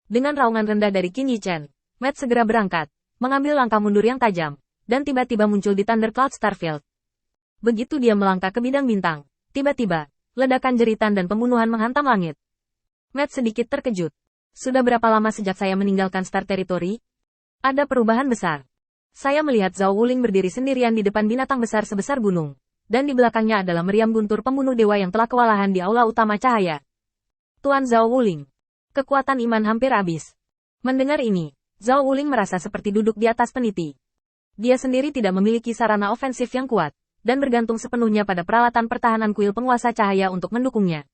Dengan raungan rendah dari Qin Yichen, Matt segera berangkat, mengambil langkah mundur yang tajam, dan tiba-tiba muncul di Thundercloud Starfield. Begitu dia melangkah ke bidang bintang, tiba-tiba, ledakan jeritan dan pembunuhan menghantam langit. Matt sedikit terkejut. Sudah berapa lama sejak saya meninggalkan Star Territory? Ada perubahan besar. Saya melihat Zhao Wuling berdiri sendirian di depan binatang besar sebesar gunung, dan di belakangnya adalah meriam guntur pembunuh dewa yang telah kewalahan di aula utama cahaya. Tuan Zhao Wuling. Kekuatan iman hampir habis. Mendengar ini, Zhao Wuling merasa seperti duduk di atas peniti. Dia sendiri tidak memiliki sarana ofensif yang kuat, dan bergantung sepenuhnya pada peralatan pertahanan kuil penguasa cahaya untuk mendukungnya.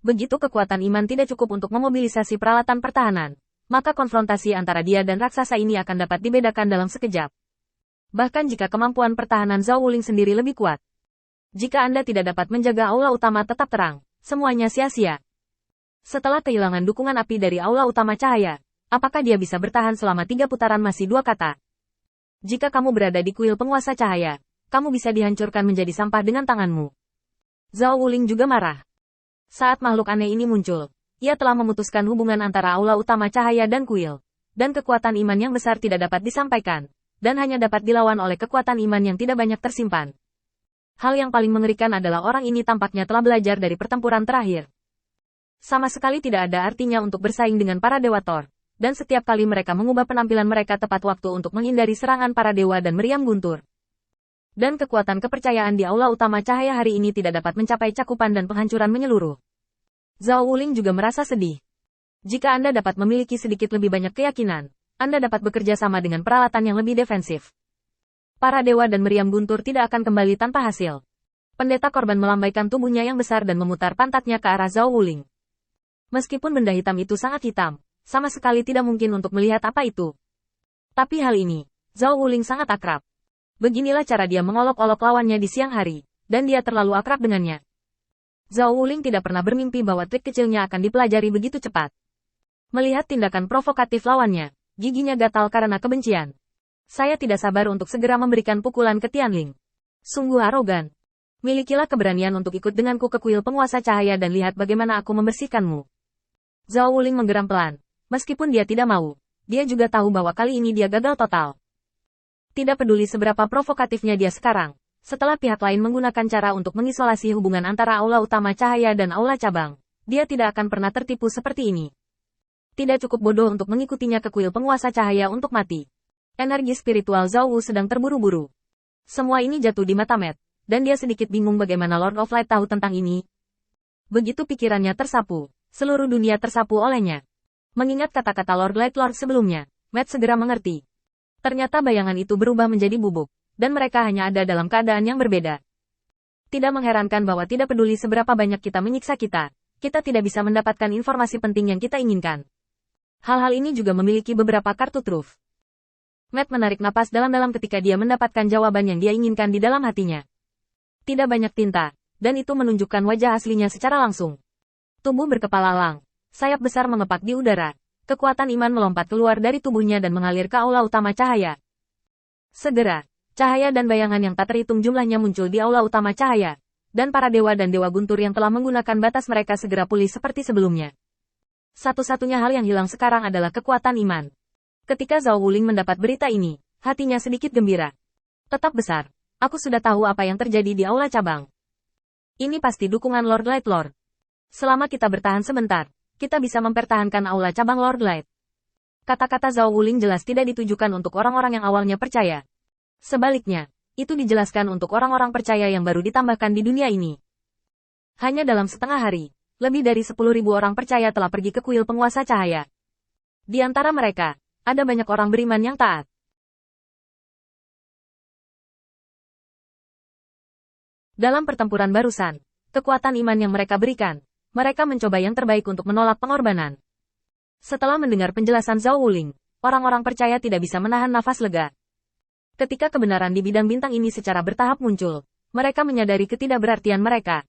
Begitu kekuatan iman tidak cukup untuk memobilisasi peralatan pertahanan, maka konfrontasi antara dia dan raksasa ini akan dapat dibedakan dalam sekejap. Bahkan jika kemampuan pertahanan Zhao Wuling sendiri lebih kuat. Jika Anda tidak dapat menjaga aula utama tetap terang, semuanya sia-sia. Setelah kehilangan dukungan api dari aula utama cahaya, apakah dia bisa bertahan selama 3 putaran masih 2 kata? Jika kamu berada di kuil penguasa cahaya, kamu bisa dihancurkan menjadi sampah dengan tanganmu. Zhao Wuling juga marah. Saat makhluk aneh ini muncul, ia telah memutuskan hubungan antara aula utama cahaya dan kuil, dan kekuatan iman yang besar tidak dapat disampaikan, dan hanya dapat dilawan oleh kekuatan iman yang tidak banyak tersimpan. Hal yang paling mengerikan adalah orang ini tampaknya telah belajar dari pertempuran terakhir. Sama sekali tidak ada artinya untuk bersaing dengan para dewa Thor, dan setiap kali mereka mengubah penampilan mereka tepat waktu untuk menghindari serangan para dewa dan meriam guntur. Dan kekuatan kepercayaan di aula utama cahaya hari ini tidak dapat mencapai cakupan dan penghancuran menyeluruh. Zhao Wuling juga merasa sedih. Jika Anda dapat memiliki sedikit lebih banyak keyakinan, Anda dapat bekerja sama dengan peralatan yang lebih defensif. Para dewa dan meriam guntur tidak akan kembali tanpa hasil. Pendeta korban melambaikan tubuhnya yang besar dan memutar pantatnya ke arah Zhao Wuling. Meskipun benda hitam itu sangat hitam, sama sekali tidak mungkin untuk melihat apa itu. Tapi hal ini, Zhao Wuling sangat akrab. Beginilah cara dia mengolok-olok lawannya di siang hari, dan dia terlalu akrab dengannya. Zhao Wuling tidak pernah bermimpi bahwa trik kecilnya akan dipelajari begitu cepat. Melihat tindakan provokatif lawannya, giginya gatal karena kebencian. Saya tidak sabar untuk segera memberikan pukulan ke Tianling. Sungguh arogan. Milikilah keberanian untuk ikut denganku ke kuil penguasa cahaya dan lihat bagaimana aku membersihkanmu. Zhao Wuling menggeram pelan. Meskipun dia tidak mau, dia juga tahu bahwa kali ini dia gagal total. Tidak peduli seberapa provokatifnya dia sekarang, setelah pihak lain menggunakan cara untuk mengisolasi hubungan antara aula utama cahaya dan aula cabang, dia tidak akan pernah tertipu seperti ini. Tidak cukup bodoh untuk mengikutinya ke kuil penguasa cahaya untuk mati. Energi spiritual Zhao Wu sedang terburu-buru. Semua ini jatuh di mata Matt, dan dia sedikit bingung bagaimana Lord of Light tahu tentang ini. Begitu pikirannya tersapu, seluruh dunia tersapu olehnya. Mengingat kata-kata Lord Light Lord sebelumnya, Matt segera mengerti. Ternyata bayangan itu berubah menjadi bubuk, dan mereka hanya ada dalam keadaan yang berbeda. Tidak mengherankan bahwa tidak peduli seberapa banyak kita menyiksa kita tidak bisa mendapatkan informasi penting yang kita inginkan. Hal-hal ini juga memiliki beberapa kartu truf. Matt menarik napas dalam-dalam ketika dia mendapatkan jawaban yang dia inginkan di dalam hatinya. Tidak banyak tinta, dan itu menunjukkan wajah aslinya secara langsung. Tubuh berkepala elang, sayap besar mengepak di udara. Kekuatan iman melompat keluar dari tubuhnya dan mengalir ke aula utama cahaya. Segera, cahaya dan bayangan yang tak terhitung jumlahnya muncul di aula utama cahaya. Dan para dewa dan dewa guntur yang telah menggunakan batas mereka segera pulih seperti sebelumnya. Satu-satunya hal yang hilang sekarang adalah kekuatan iman. Ketika Zhao Wuling mendapat berita ini, hatinya sedikit gembira. Tetap besar, aku sudah tahu apa yang terjadi di aula cabang. Ini pasti dukungan Lord Light Lord. Selama kita bertahan sebentar, kita bisa mempertahankan aula cabang Lord Light. Kata-kata Zhao Wuling jelas tidak ditujukan untuk orang-orang yang awalnya percaya. Sebaliknya, itu dijelaskan untuk orang-orang percaya yang baru ditambahkan di dunia ini. Hanya dalam setengah hari, lebih dari 10.000 orang percaya telah pergi ke kuil penguasa cahaya. Di antara mereka, ada banyak orang beriman yang taat. Dalam pertempuran barusan, kekuatan iman yang mereka berikan, mereka mencoba yang terbaik untuk menolak pengorbanan. Setelah mendengar penjelasan Zhao Wuling, orang-orang percaya tidak bisa menahan nafas lega. Ketika kebenaran di bidang bintang ini secara bertahap muncul, mereka menyadari ketidakberartian mereka.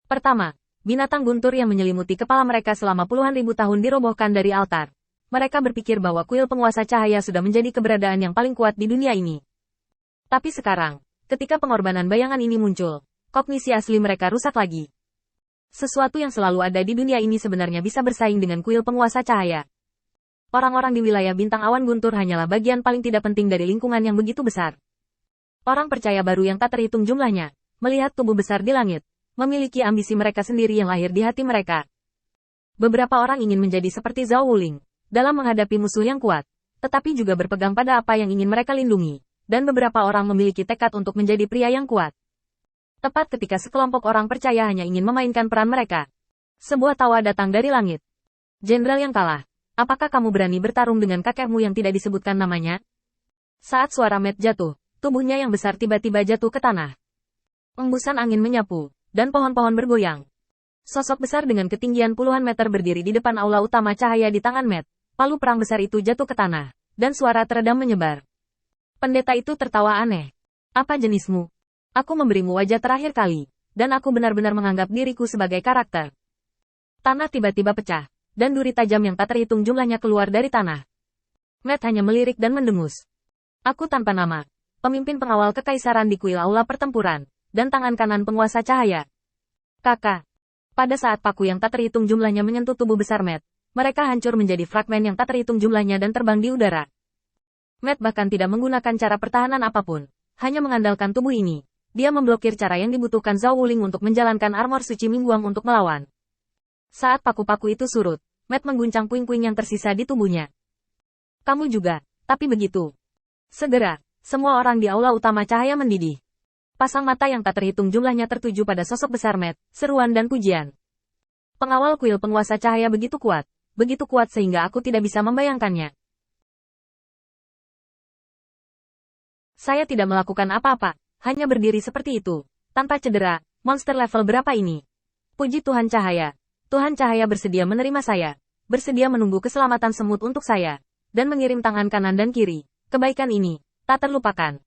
Pertama, binatang guntur yang menyelimuti kepala mereka selama puluhan ribu tahun dirobohkan dari altar. Mereka berpikir bahwa kuil penguasa cahaya sudah menjadi keberadaan yang paling kuat di dunia ini. Tapi sekarang, ketika pengorbanan bayangan ini muncul, kognisi asli mereka rusak lagi. Sesuatu yang selalu ada di dunia ini sebenarnya bisa bersaing dengan kuil penguasa cahaya. Orang-orang di wilayah bintang awan guntur hanyalah bagian paling tidak penting dari lingkungan yang begitu besar. Orang percaya baru yang tak terhitung jumlahnya, melihat tubuh besar di langit, memiliki ambisi mereka sendiri yang lahir di hati mereka. Beberapa orang ingin menjadi seperti Zhao Wuling, dalam menghadapi musuh yang kuat, tetapi juga berpegang pada apa yang ingin mereka lindungi, dan beberapa orang memiliki tekad untuk menjadi pria yang kuat. Tepat ketika sekelompok orang percaya hanya ingin memainkan peran mereka, sebuah tawa datang dari langit. Jenderal yang kalah, apakah kamu berani bertarung dengan kakekmu yang tidak disebutkan namanya? Saat suara Matt jatuh, tubuhnya yang besar tiba-tiba jatuh ke tanah. Embusan angin menyapu, dan pohon-pohon bergoyang. Sosok besar dengan ketinggian puluhan meter berdiri di depan aula utama cahaya di tangan Matt. Palu perang besar itu jatuh ke tanah, dan suara teredam menyebar. Pendeta itu tertawa aneh. Apa jenismu? Aku memberimu wajah terakhir kali, dan aku benar-benar menganggap diriku sebagai karakter. Tanah tiba-tiba pecah, dan duri tajam yang tak terhitung jumlahnya keluar dari tanah. Matt hanya melirik dan mendengus. Aku tanpa nama, pemimpin pengawal kekaisaran di kuil aula pertempuran, dan tangan kanan penguasa cahaya. Kakak. Pada saat paku yang tak terhitung jumlahnya menyentuh tubuh besar Matt, mereka hancur menjadi fragmen yang tak terhitung jumlahnya dan terbang di udara. Matt bahkan tidak menggunakan cara pertahanan apapun, hanya mengandalkan tubuh ini. Dia memblokir cara yang dibutuhkan Zhao Wuling untuk menjalankan armor suci Mingguang untuk melawan. Saat paku-paku itu surut, Matt mengguncang puing-puing yang tersisa di tubuhnya. Kamu juga, tapi begitu. Segera, semua orang di aula utama cahaya mendidih. Pasang mata yang tak terhitung jumlahnya tertuju pada sosok besar Matt, seruan dan pujian. Pengawal kuil penguasa cahaya begitu kuat sehingga aku tidak bisa membayangkannya. Saya tidak melakukan apa-apa, hanya berdiri seperti itu, tanpa cedera. Monster level berapa ini? Puji Tuhan Cahaya. Tuhan Cahaya bersedia menerima saya, bersedia menunggu keselamatan semut untuk saya, dan mengirim tangan kanan dan kiri. Kebaikan ini tak terlupakan.